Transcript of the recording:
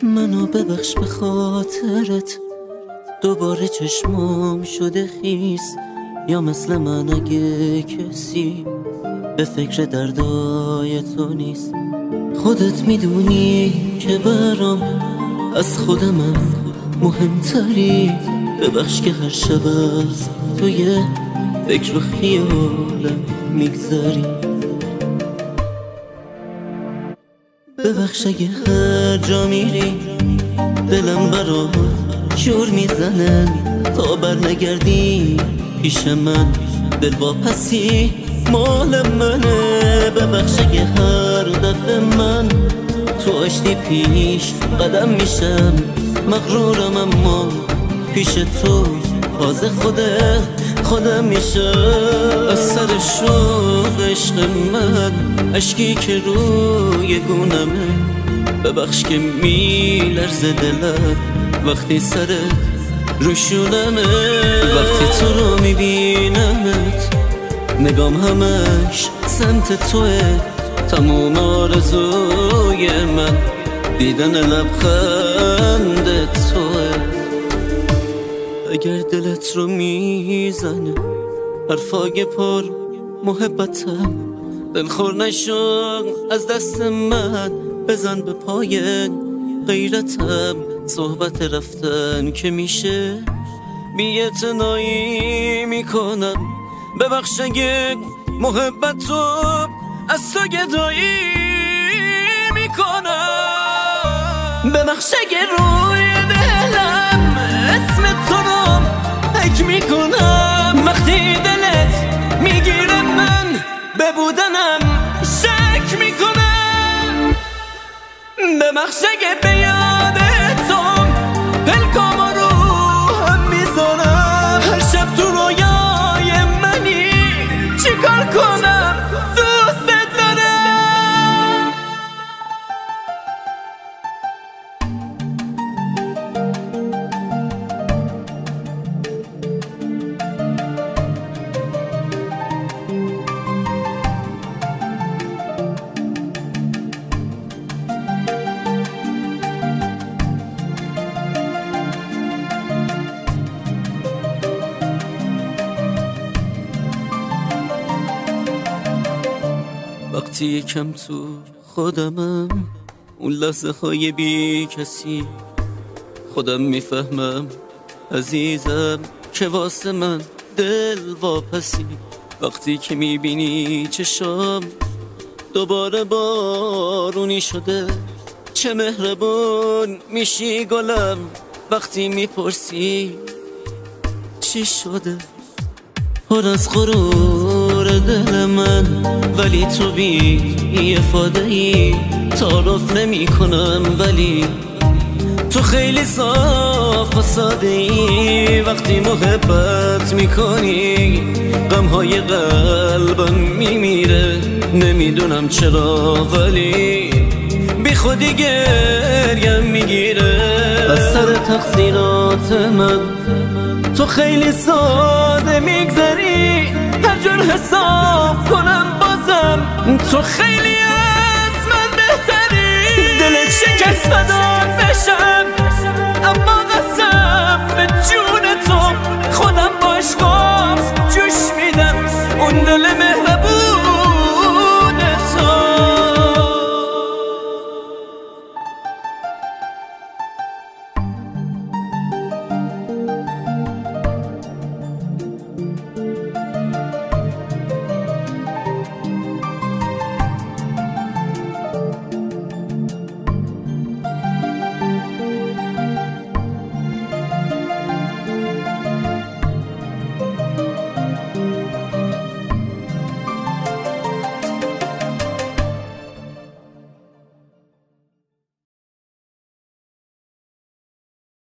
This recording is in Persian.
منو ببخش به خاطرت دوباره چشمام شده خیس، یا مثل من اگه کسی به فکر دردای تو نیست. خودت میدونی که برام از خودمم مهمتری. ببخش که هر شب از توی فکر و خیالم میگذری. ببخش اگه هر جا میری دلم برات شور میزنه تا بر نگردی پیش من. دل واپسی مال منه. ببخش اگه هر دفعه من تو آشتی پیش قدم میشم مغرورم، اما پیش تو باز خودم میشم. از سر شوق عشق من اشکی که روی گونمه. ببخش که میلرزه دلم وقتی سرت روشونمه. وقتی تو رو میبینمت نگام همش سمت توه. تموم آرزوی من دیدن لبخند توه. اگر دلت رو میزنه حرفای پر محبتم، دلخور نشو از دست من، بزن به پای غیرتم. صحبت رفتن که میشه بی‌اعتنایی میکنم. ببخش اگه محبت رو از تو گدایی میکنم. ببخش اگه روی دلم اسم تو رو حک میکنم. وقتی دلت میگیره من به بودنم شک میکنم. ببخش اگه به یاد تو پلکام رو هم میذارم. هر شب تو رویای منی چیکار کنم دوست دارم. وقتی یکم تو خودمم اون لحظه های بی کسی خودم میفهمم عزیزم که واسه من دل واپسی. وقتی که میبینی چشام دوباره بارونی شده، چه مهربون میشی گلم. وقتی میپرسی چی شده پر از غرور دل من، ولی تو بی افاده ای تعارف نمی کنم. ولی تو خیلی صاف و ساده ای. وقتی محبت میکنی غمهای قلبم میمیره. نمیدونم چرا ولی بی خودی گریم میگیره. از سر تقصیرات من تو خیلی ساده میگذری. هر جور حساب کنم بازم تو خیلی از من بهتری. دلت شکست فدات بشم اما